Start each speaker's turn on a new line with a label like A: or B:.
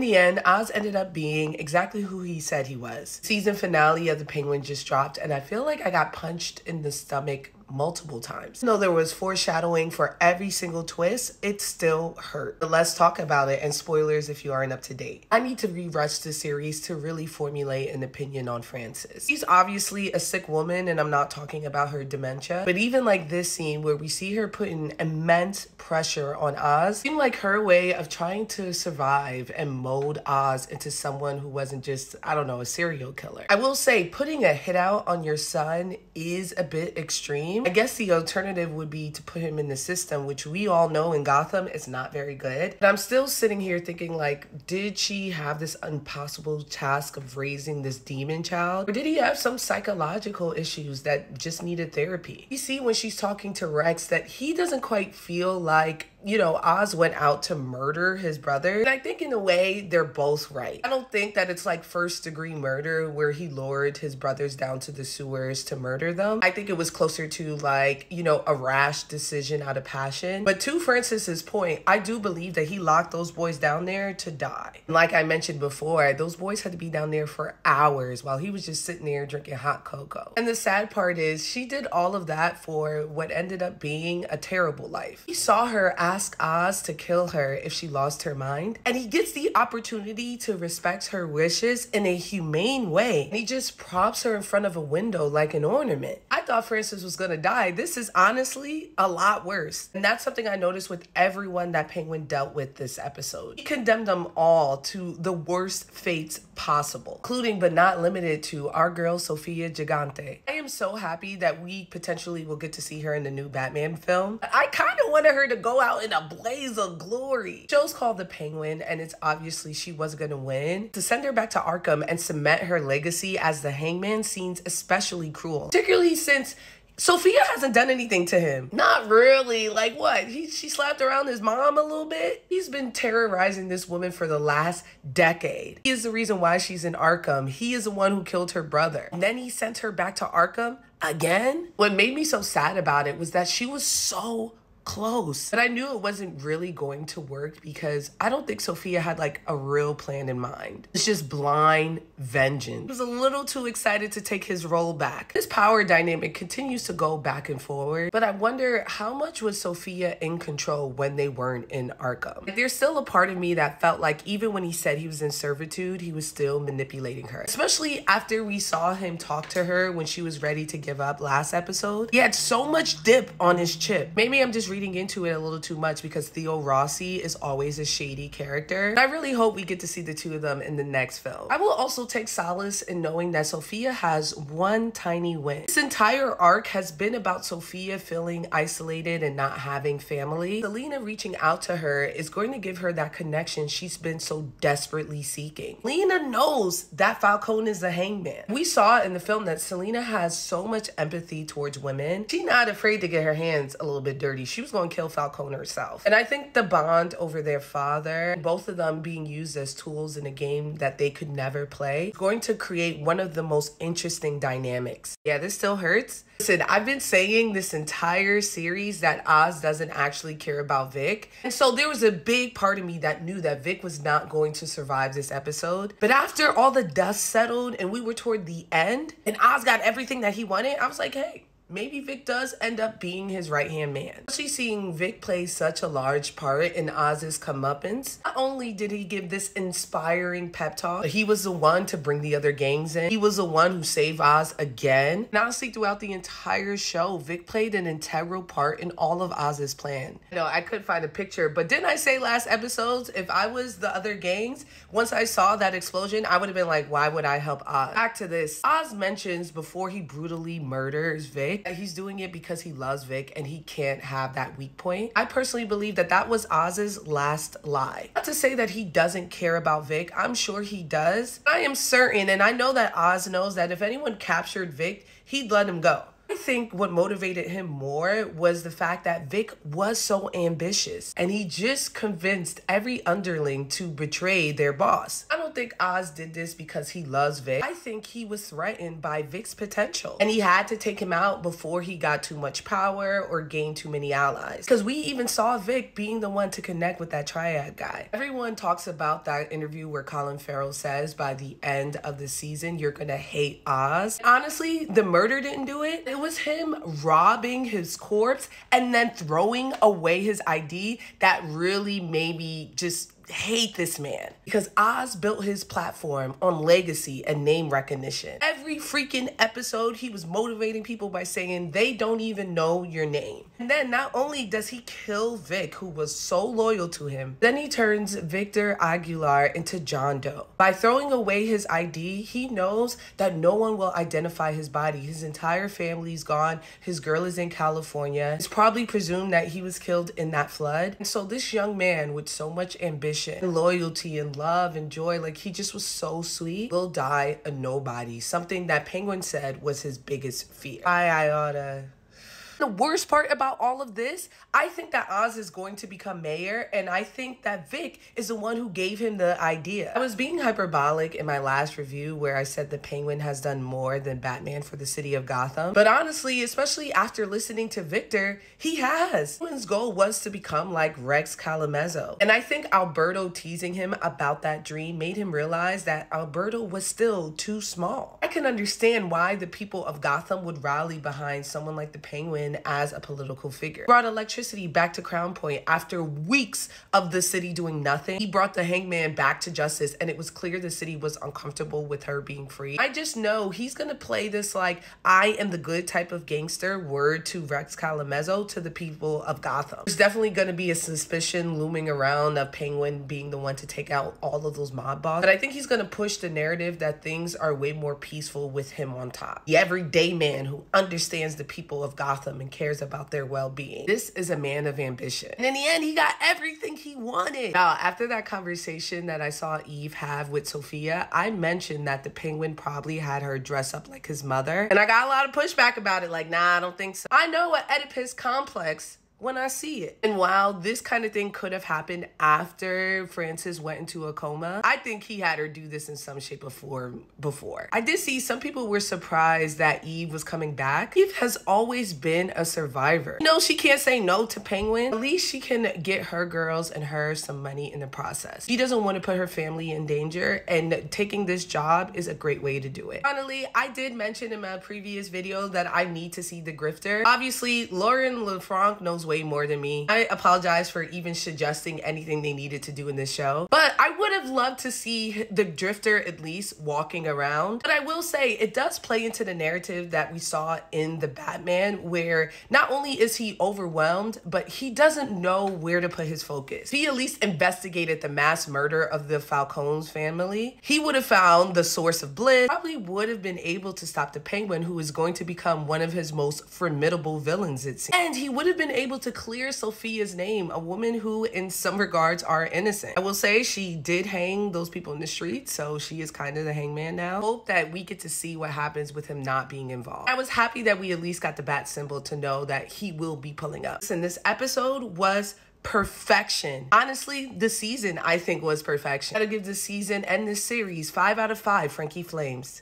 A: In the end, Oz ended up being exactly who he said he was. Season finale of The Penguin just dropped, and I feel like I got punched in the stomach multiple times. Though there was foreshadowing for every single twist, it still hurt. But let's talk about it, and spoilers if you aren't up to date. I need to rewatch the series to really formulate an opinion on Frances. She's obviously a sick woman, and I'm not talking about her dementia, but even like this scene where we see her putting immense pressure on Oz seemed like her way of trying to survive and mold Oz into someone who wasn't just, I don't know, a serial killer. I will say putting a hit out on your son is a bit extreme. I guess the alternative would be to put him in the system, which we all know in Gotham is not very good. But I'm still sitting here thinking, like, did she have this impossible task of raising this demon child? Or did he have some psychological issues that just needed therapy? You see when she's talking to Rex that he doesn't quite feel like, you know, Oz went out to murder his brother. And I think in a way, they're both right. I don't think that it's like first-degree murder where he lured his brothers down to the sewers to murder them. I think it was closer to like, you know, a rash decision out of passion. But to Frances's point, I do believe that he locked those boys down there to die. And like I mentioned before, those boys had to be down there for hours while he was just sitting there drinking hot cocoa. And the sad part is she did all of that for what ended up being a terrible life. He saw her ask Oz to kill her if she lost her mind, and he gets the opportunity to respect her wishes in a humane way, and he just props her in front of a window like an ornament. I thought Frances was gonna die. This is honestly a lot worse, and that's something I noticed with everyone that Penguin dealt with this episode. He condemned them all to the worst fates possible, including but not limited to our girl Sofia Gigante. I am so happy that we potentially will get to see her in the new Batman film. I kind of wanted her to go out in a blaze of glory. The show's called The Penguin, and it's obviously she was gonna win. To send her back to Arkham and cement her legacy as the Hangman seems especially cruel, particularly since Sophia hasn't done anything to him. Not really. Like what? She slapped around his mom a little bit. He's been terrorizing this woman for the last decade. He is the reason why she's in Arkham. He is the one who killed her brother. And then he sent her back to Arkham again. What made me so sad about it was that she was so close. But I knew it wasn't really going to work because I don't think Sophia had like a real plan in mind. It's just blind vengeance. He was a little too excited to take his role back. This power dynamic continues to go back and forward, but I wonder how much was Sophia in control when they weren't in Arkham? Like, there's still a part of me that felt like even when he said he was in servitude, he was still manipulating her. Especially after we saw him talk to her when she was ready to give up last episode. He had so much dip on his chip. Maybe I'm just reading into it a little too much because Theo Rossi is always a shady character. I really hope we get to see the two of them in the next film. I will also take solace in knowing that Sophia has one tiny win. This entire arc has been about Sophia feeling isolated and not having family. Selena reaching out to her is going to give her that connection she's been so desperately seeking. Lena knows that Falcone is the Hangman. We saw in the film that Selena has so much empathy towards women. She's not afraid to get her hands a little bit dirty. She was going to kill Falcone herself. And I think the bond over their father, both of them being used as tools in a game that they could never play, is going to create one of the most interesting dynamics. Yeah, this still hurts. Listen, I've been saying this entire series that Oz doesn't actually care about Vic. And so there was a big part of me that knew that Vic was not going to survive this episode. But after all the dust settled and we were toward the end and Oz got everything that he wanted, I was like, hey, maybe Vic does end up being his right-hand man. Especially seeing Vic play such a large part in Oz's comeuppance. Not only did he give this inspiring pep talk, but he was the one to bring the other gangs in. He was the one who saved Oz again. And honestly, throughout the entire show, Vic played an integral part in all of Oz's plan. You know, I couldn't find a picture, but didn't I say last episodes, if I was the other gangs, once I saw that explosion, I would have been like, why would I help Oz? Back to this. Oz mentions before he brutally murders Vic, he's doing it because he loves Vic and he can't have that weak point. I personally believe that that was Oz's last lie. Not to say that he doesn't care about Vic. I'm sure he does. I am certain, and I know that Oz knows, that if anyone captured Vic, he'd let him go. I think what motivated him more was the fact that Vic was so ambitious and he just convinced every underling to betray their boss. I don't don't think Oz did this because he loves Vic. I think he was threatened by Vic's potential, and he had to take him out before he got too much power or gained too many allies. Because we even saw Vic being the one to connect with that triad guy. Everyone talks about that interview where Colin Farrell says by the end of the season, you're gonna hate Oz. Honestly, the murder didn't do it. It was him robbing his corpse and then throwing away his ID that really made me just hate this man, because Oz built his platform on legacy and name recognition. Every freaking episode, he was motivating people by saying they don't even know your name. And then not only does he kill Vic, who was so loyal to him, then he turns Victor Aguilar into John Doe. By throwing away his ID, he knows that no one will identify his body. His entire family's gone. His girl is in California. It's probably presumed that he was killed in that flood. And so this young man with so much ambition and loyalty and love and joy, like he just was so sweet, will die a nobody. Something that Penguin said was his biggest fear. I oughta. The worst part about all of this, I think that Oz is going to become mayor, and I think that Vic is the one who gave him the idea. I was being hyperbolic in my last review where I said the Penguin has done more than Batman for the city of Gotham. But honestly, especially after listening to Victor, he has. Penguin's goal was to become like Rex Calamezzo. And I think Alberto teasing him about that dream made him realize that Alberto was still too small. I can understand why the people of Gotham would rally behind someone like the Penguin as a political figure. He brought electricity back to Crown Point after weeks of the city doing nothing. He brought the Hangman back to justice, and it was clear the city was uncomfortable with her being free. I just know he's gonna play this like I am the good type of gangster word to Rex Calamezzo to the people of Gotham. There's definitely gonna be a suspicion looming around of Penguin being the one to take out all of those mob bosses, but I think he's gonna push the narrative that things are way more peaceful with him on top. The everyday man who understands the people of Gotham and cares about their well-being. This is a man of ambition. And in the end, he got everything he wanted. Now, after that conversation that I saw Eve have with Sophia, I mentioned that the Penguin probably had her dress up like his mother. And I got a lot of pushback about it, like, nah, I don't think so. I know an Oedipus complex when I see it. And while this kind of thing could have happened after Francis went into a coma, I think he had her do this in some shape or form before. I did see some people were surprised that Eve was coming back. Eve has always been a survivor. You know, she can't say no to Penguin. At least she can get her girls and her some money in the process. She doesn't want to put her family in danger, and taking this job is a great way to do it. Finally, I did mention in my previous video that I need to see the grifter. Obviously, Lauren LeFranc knows way more than me. I apologize for even suggesting anything they needed to do in this show, but I would have loved to see the Drifter at least walking around. But I will say it does play into the narrative that we saw in the Batman, where not only is he overwhelmed, but he doesn't know where to put his focus. If he at least investigated the mass murder of the Falcones family, he would have found the source of bliss, probably would have been able to stop the Penguin, who is going to become one of his most formidable villains, it seems. And he would have been able to clear Sophia's name, a woman who in some regards are innocent. I will say she did hang those people in the street, so she is kind of the hangman now. Hope that we get to see what happens with him not being involved. I was happy that we at least got the bat symbol to know that he will be pulling up. And this episode was perfection. Honestly, the season I think was perfection. I gotta give this season and this series 5 out of 5 Frankie Flames.